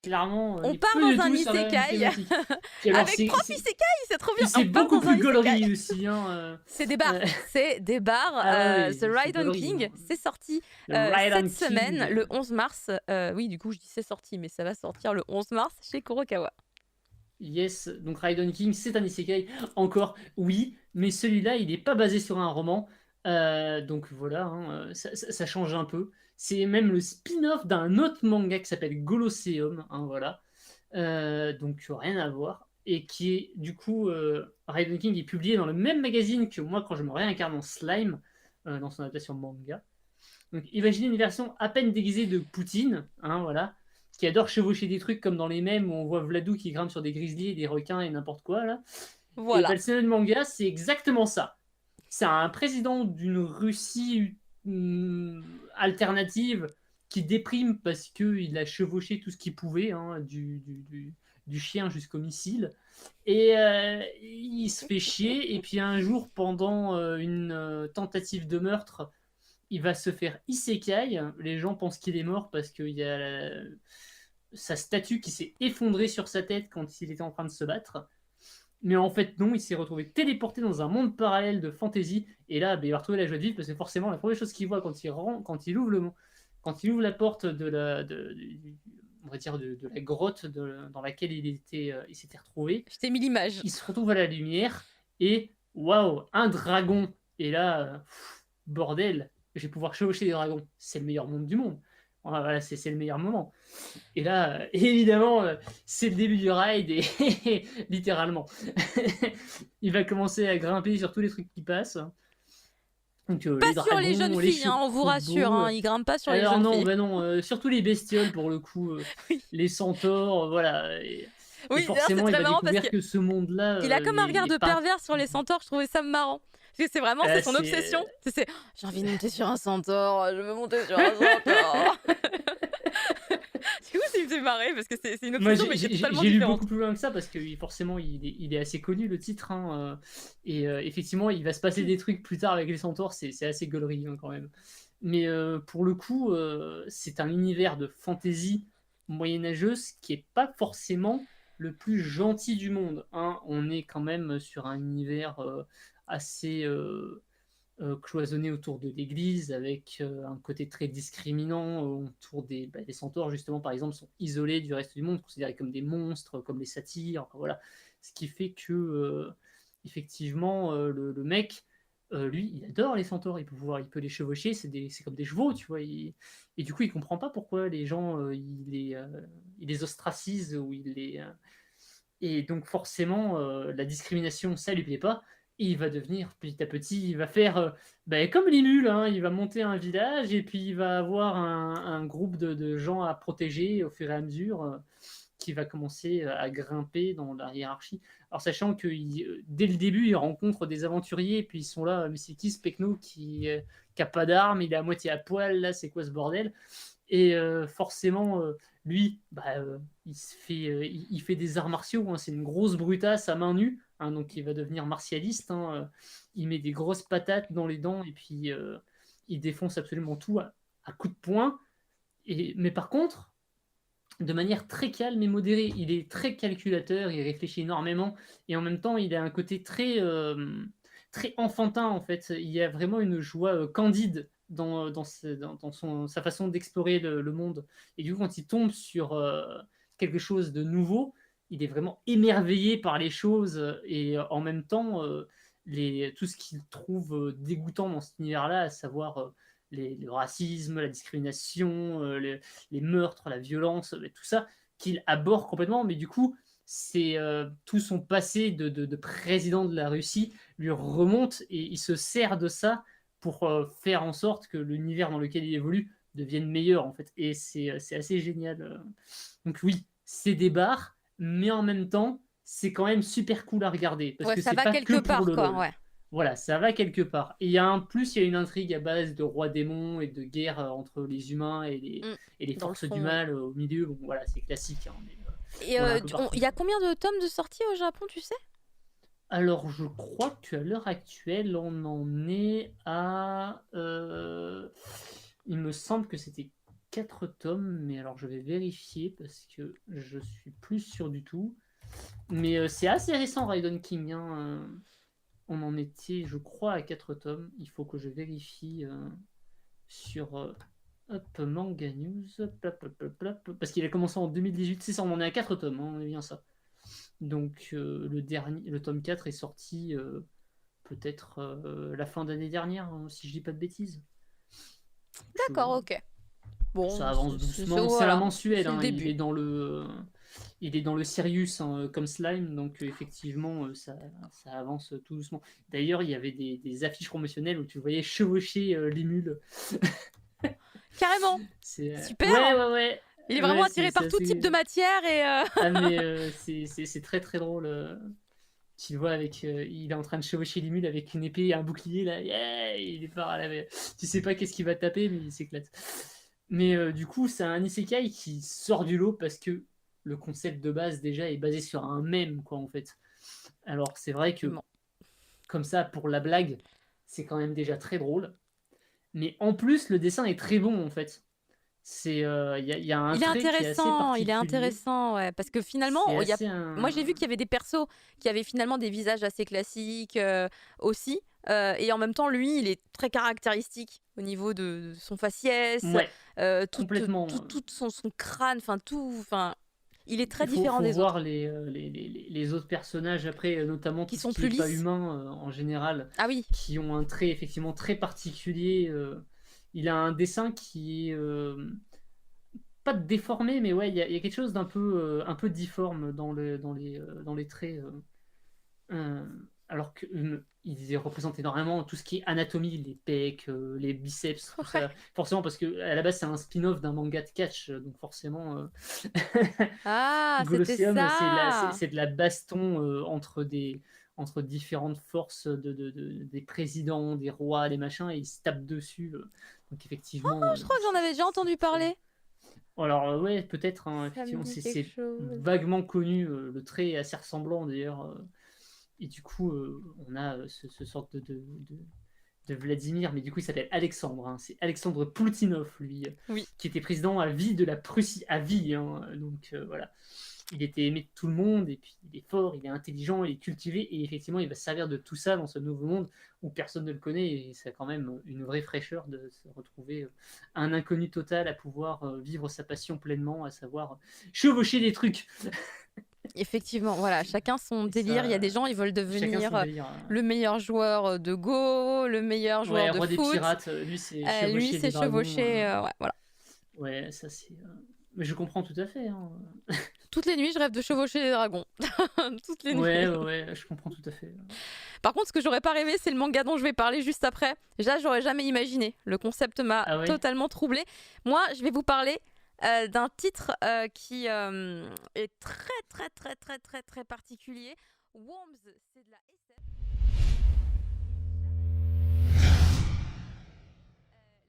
clairement, On est part peu de dans un tout sur la même isekai. thématique. Puis alors Avec prof isekai, c'est trop bien. c'est On part beaucoup dans un plus isekai. gaulerie aussi, hein, C'est des bars. C'est des bars. Ah ouais, The c'est Ride on gaulerie, King, hein. c'est sorti The Ride cette on semaine, King. le 11 mars. Oui, du coup, je dis c'est sorti, mais ça va sortir le 11 mars chez Kurokawa. Yes, donc Raiden King, c'est un isekai. Encore, oui, mais celui-là, il n'est pas basé sur un roman. Donc voilà, hein, ça change un peu. C'est même le spin-off d'un autre manga qui s'appelle Golosseum, hein, voilà. Donc rien à voir. Et qui est, du coup, Raiden King est publié dans le même magazine que moi quand je me réincarne en slime, dans son adaptation manga. Donc imaginez une version à peine déguisée de Poutine, hein, voilà, qui adore chevaucher des trucs comme dans les mèmes où on voit Vladou qui grimpe sur des grizzlies, des requins et n'importe quoi là. Et bah, Voilà. le scénario de manga, c'est exactement ça. C'est un président d'une Russie alternative qui déprime parce qu'il a chevauché tout ce qu'il pouvait, hein, du chien jusqu'au missile. Et il se fait chier. Et puis un jour, pendant une tentative de meurtre, il va se faire isekai. Les gens pensent qu'il est mort parce qu'il y a sa statue qui s'est effondrée sur sa tête quand il était en train de se battre. Mais en fait, non, il s'est retrouvé téléporté dans un monde parallèle de fantasy. Et là, bah, il va retrouver la joie de vivre parce que forcément, la première chose qu'il voit quand il ouvre quand il ouvre la porte on va dire de la grotte dans laquelle il s'était retrouvé, Je t'ai mis l'image. il se retrouve à la lumière et waouh, un dragon. Et là, bordel, je vais pouvoir chevaucher des dragons. C'est le meilleur monde du monde. Voilà, c'est le meilleur moment. Et là, évidemment, c'est le début du ride et littéralement. Il va commencer à grimper sur tous les trucs qui passent. Donc, Pas les sur les jeunes dragons, les filles, hein, on vous rassure. chocobos. Il grimpe pas sur les Alors jeunes non, filles. bah non, surtout les bestioles pour le coup, Oui. les centaures, voilà. Et Oui, forcément, c'est il très va marrant parce découvrir que ce monde-là, qu'il a comme un regard les de pervers sur les centaures. Je trouvais ça marrant. Parce que c'est vraiment c'est son obsession. J'ai envie de monter sur un centaure. Je veux monter sur un centaure. Du coup, ça me fait marrer parce que c'est une Moi, obsession mais qui est totalement j'ai lu différente. beaucoup plus loin que ça parce que forcément, il est assez connu le titre, hein, et effectivement, il va se passer des trucs plus tard avec les centaures, c'est assez gaulerie, hein, quand même. Mais pour le coup, c'est un univers de fantasy moyenâgeuse qui est pas forcément le plus gentil du monde, hein. On est quand même sur un univers assez cloisonné autour de l'église, avec un côté très discriminant autour des centaures, justement, par exemple, sont isolés du reste du monde, considérés comme des monstres, comme les satyres, enfin, voilà. Ce qui fait que, effectivement, le mec, lui, il adore les centaures, il peut les chevaucher, c'est comme des chevaux, tu vois. Et du coup, il comprend pas pourquoi les gens, il les ostracisent ou et donc forcément, la discrimination, ça lui plaît pas. Et il va devenir, petit à petit, il va faire comme les mules, hein, il va monter un village et puis il va avoir un groupe de gens à protéger au fur et à mesure, qui va commencer à grimper dans la hiérarchie. Alors sachant que dès le début, il rencontre des aventuriers et puis ils sont là, mais c'est qui ce pecno qui a pas d'armes, il est à moitié à poil, là, c'est quoi ce bordel? Et forcément, lui, il fait des arts martiaux, hein, c'est une grosse brutasse à main nue, hein, donc il va devenir martialiste, hein, il met des grosses patates dans les dents et puis il défonce absolument tout à coups de poing. Mais par contre, de manière très calme et modérée, il est très calculateur, il réfléchit énormément et en même temps, il a un côté très enfantin en fait. Il y a vraiment une joie candide dans sa façon d'explorer le monde. Et du coup, quand il tombe sur quelque chose de nouveau, il est vraiment émerveillé par les choses et en même temps, tout ce qu'il trouve dégoûtant dans cet univers-là, à savoir le racisme, la discrimination, les meurtres, la violence, tout ça, qu'il aborde complètement. Mais du coup, c'est tout son passé de président de la Russie lui remonte et il se sert de ça pour faire en sorte que l'univers dans lequel il évolue devienne meilleur en fait. Et c'est assez génial. Donc oui, c'est des bars, mais en même temps, c'est quand même super cool à regarder parce Ouais, que ça c'est va pas que quelque pour part le quoi. lol. Ouais. Voilà, ça va quelque part. Et il y a il y a une intrigue à base de rois démons et de guerre entre les humains et les Dans le forces du fond, oui. mal au milieu. Bon, voilà, c'est classique, hein, mais Et on l'a un peu partout, il y a quoi. combien de tomes de sortie au Japon, tu sais? Alors, je crois qu'à l'heure actuelle, on en est à. Il me semble que c'était 4 tomes, mais alors je vais vérifier parce que je suis plus sûr du tout. Mais c'est assez récent, Raiden King, hein. On en était, je crois, à 4 tomes. Il faut que je vérifie sur Manga News. Parce qu'il a commencé en 2018. C'est ça, on en est à 4 tomes, hein, on est bien ça. Donc le tome 4 est sorti peut-être la fin d'année dernière, hein, si je dis pas de bêtises. D'accord, ok. Bon, Ça avance doucement. C'est un mensuel, hein, il est dans le Sirius, hein, comme Slime, donc effectivement ça avance tout doucement. D'ailleurs, il y avait des affiches promotionnelles où tu voyais chevaucher l'émule. Carrément. Super. Ouais. Il est vraiment attiré par tout type de matière et. Ah mais c'est très très drôle. Tu le vois il est en train de chevaucher l'émule avec une épée et un bouclier là. Yeah, il est part à la. Tu sais pas qu'est-ce qu'il va taper, mais il s'éclate. Mais du coup, c'est un isekai qui sort du lot parce que le concept de base déjà est basé sur un mème, quoi, en fait. Alors c'est vrai que comme ça, pour la blague, c'est quand même déjà très drôle. Mais en plus, le dessin est très bon, en fait. Il y a un trait qui est assez particulier. Il est intéressant, ouais, parce que finalement, moi j'ai vu qu'il y avait des persos qui avaient finalement des visages assez classiques aussi, et en même temps, lui, il est très caractéristique au niveau de son faciès, complètement. Tout son crâne, il est très différent des autres. Il faut voir les autres personnages après, notamment qui tout sont ce qui plus est pas lisses. humain en général, Ah oui. qui ont un trait effectivement très particulier. Il a un dessin qui est pas déformé, mais ouais, il y a quelque chose d'un peu difforme dans les traits. Alors qu'il représente énormément tout ce qui est anatomie, les pecs, les biceps, tout ça. Forcément, parce qu'à la base, c'est un spin-off d'un manga de catch, donc forcément. Ah, c'était ça. C'est de la baston entre différentes forces des présidents, des rois, des machins, et ils se tapent dessus. Donc effectivement. Je crois que j'en avais déjà entendu parler. Alors ouais, peut-être. Hein, effectivement, c'est vaguement connu. Le trait est assez ressemblant d'ailleurs. Et du coup, on a ce sorte de Vladimir, mais du coup, il s'appelle Alexandre. Hein. C'est Alexandre Poutinov, lui, qui était président à vie de la Prussie, à vie. Hein. Donc voilà. Il était aimé de tout le monde, et puis il est fort, il est intelligent, il est cultivé, et effectivement, il va se servir de tout ça dans ce nouveau monde où personne ne le connaît, et c'est quand même une vraie fraîcheur de se retrouver un inconnu total à pouvoir vivre sa passion pleinement, à savoir chevaucher des trucs. Effectivement, voilà, chacun son délire. Il y a des gens, ils veulent devenir le meilleur joueur de Go, le meilleur joueur de roi foot. Des pirates, lui c'est chevaucher. Voilà. Ouais, ça c'est. Mais je comprends tout à fait. Hein. Toutes les nuits, je rêve de chevaucher les dragons. Toutes les nuits. Ouais, je comprends tout à fait. Par contre, ce que j'aurais pas rêvé, c'est le manga dont je vais parler juste après. Déjà, j'aurais jamais imaginé. Le concept m'a totalement troublé. Moi, je vais vous parler d'un titre qui est très particulier. Worms, c'est de la SF.